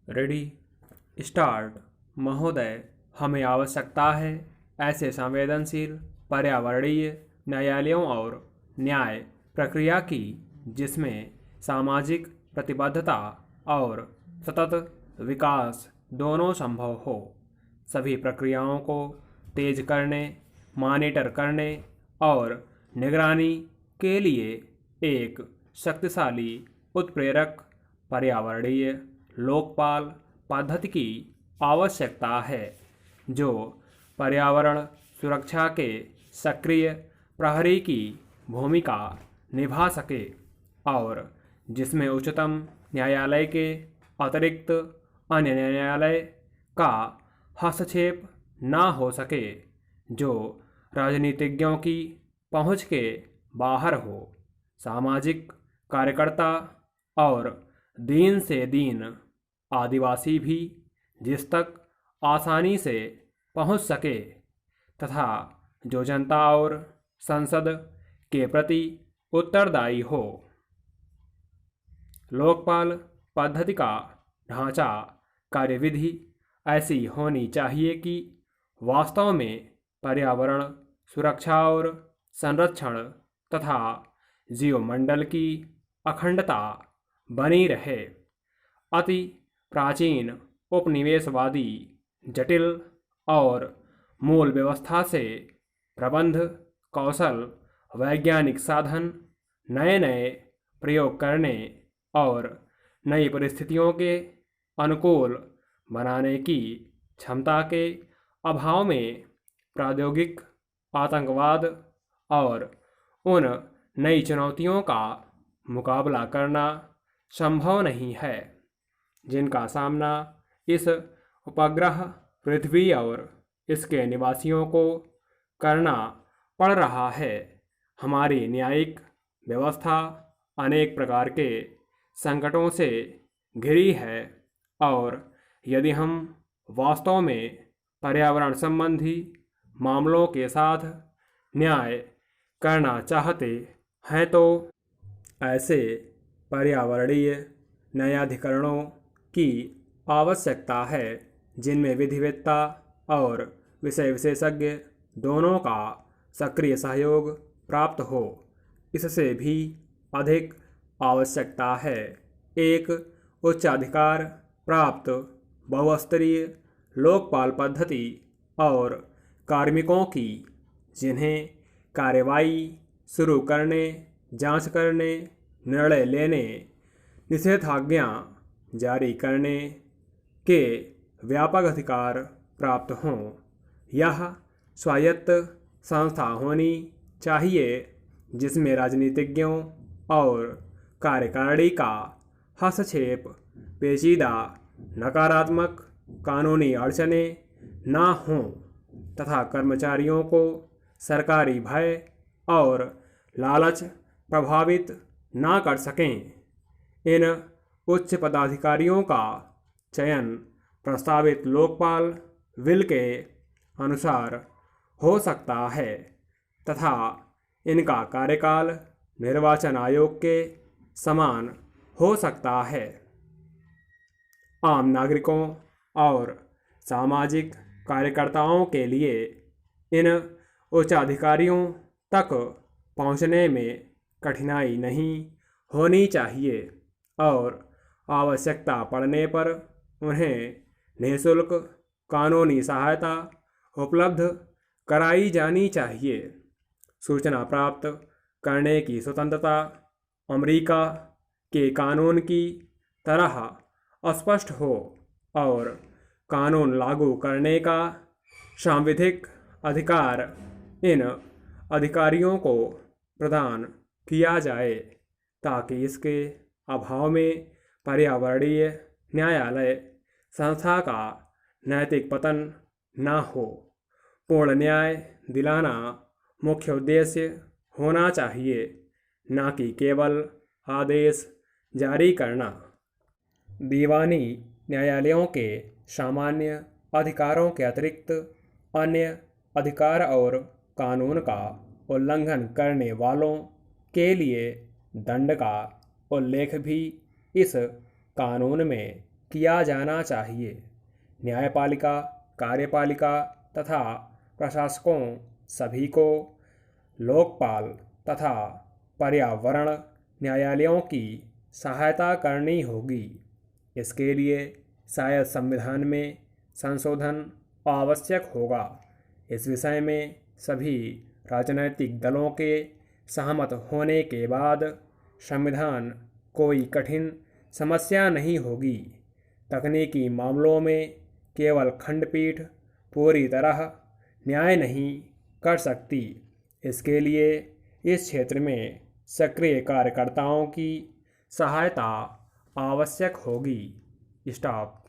Ready start. महोदय, हमें आवश्यकता है ऐसे संवेदनशील पर्यावरणीय न्यायालयों और न्याय प्रक्रिया की जिसमें सामाजिक प्रतिबद्धता और सतत विकास दोनों संभव हो। सभी प्रक्रियाओं को तेज करने, मॉनिटर करने और निगरानी के लिए एक शक्तिशाली उत्प्रेरक पर्यावरणीय लोकपाल पद्धति की आवश्यकता है जो पर्यावरण सुरक्षा के सक्रिय प्रहरी की भूमिका निभा सके और जिसमें उच्चतम न्यायालय के अतिरिक्त अन्य न्यायालय का हस्तक्षेप न हो सके, जो राजनीतिज्ञों की पहुंच के बाहर हो। सामाजिक कार्यकर्ता और दीन से दीन आदिवासी भी जिस तक आसानी से पहुंच सके तथा जो जनता और संसद के प्रति उत्तरदायी हो। लोकपाल पद्धति का ढांचा कार्यविधि ऐसी होनी चाहिए कि वास्तव में पर्यावरण सुरक्षा और संरक्षण तथा जीवमंडल की अखंडता बनी रहे। अति प्राचीन उपनिवेशवादी जटिल और मूल व्यवस्था से प्रबंध कौशल, वैज्ञानिक साधन, नए नए प्रयोग करने और नई परिस्थितियों के अनुकूल बनाने की क्षमता के अभाव में प्रौद्योगिक आतंकवाद और उन नई चुनौतियों का मुकाबला करना संभव नहीं है जिनका सामना इस उपग्रह पृथ्वी और इसके निवासियों को करना पड़ रहा है। हमारी न्यायिक व्यवस्था अनेक प्रकार के संकटों से घिरी है और यदि हम वास्तव में पर्यावरण संबंधी मामलों के साथ न्याय करना चाहते हैं तो ऐसे पर्यावरणीय न्यायाधिकरणों की आवश्यकता है जिनमें विधिवेत्ता और विषय विशेषज्ञ दोनों का सक्रिय सहयोग प्राप्त हो। इससे भी अधिक आवश्यकता है एक उच्चाधिकार प्राप्त बहुस्तरीय लोकपाल पद्धति और कार्मिकों की जिन्हें कार्रवाई शुरू करने, जांच करने, निर्णय लेने, निषेधाज्ञा जारी करने के व्यापक अधिकार प्राप्त हों। यह स्वायत्त संस्था होनी चाहिए जिसमें राजनीतिज्ञों और कार्यकारिणी का हस्तक्षेप, पेचीदा नकारात्मक कानूनी अड़चनें न हों तथा कर्मचारियों को सरकारी भय और लालच प्रभावित न कर सकें। इन उच्च पदाधिकारियों का चयन प्रस्तावित लोकपाल विल के अनुसार हो सकता है तथा इनका कार्यकाल निर्वाचन आयोग के समान हो सकता है। आम नागरिकों और सामाजिक कार्यकर्ताओं के लिए इन उच्चाधिकारियों तक पहुंचने में कठिनाई नहीं होनी चाहिए और आवश्यकता पड़ने पर उन्हें निःशुल्क कानूनी सहायता उपलब्ध कराई जानी चाहिए। सूचना प्राप्त करने की स्वतंत्रता अमेरिका के कानून की तरह स्पष्ट हो और कानून लागू करने का सांविधिक अधिकार इन अधिकारियों को प्रदान किया जाए ताकि इसके अभाव में पर्यावरणीय न्यायालय संस्था का नैतिक पतन न हो। पूर्ण न्याय दिलाना मुख्य उद्देश्य होना चाहिए, न कि केवल आदेश जारी करना। दीवानी न्यायालयों के सामान्य अधिकारों के अतिरिक्त अन्य अधिकार और कानून का उल्लंघन करने वालों के लिए दंड का उल्लेख भी इस कानून में किया जाना चाहिए। न्यायपालिका, कार्यपालिका तथा प्रशासकों सभी को लोकपाल तथा पर्यावरण न्यायालयों की सहायता करनी होगी। इसके लिए शायद संविधान में संशोधन आवश्यक होगा। इस विषय में सभी राजनैतिक दलों के सहमत होने के बाद संविधान कोई कठिन समस्या नहीं होगी। तकनीकी मामलों में केवल खंडपीठ पूरी तरह न्याय नहीं कर सकती। इसके लिए इस क्षेत्र में सक्रिय कार्यकर्ताओं की सहायता आवश्यक होगी। स्टॉप।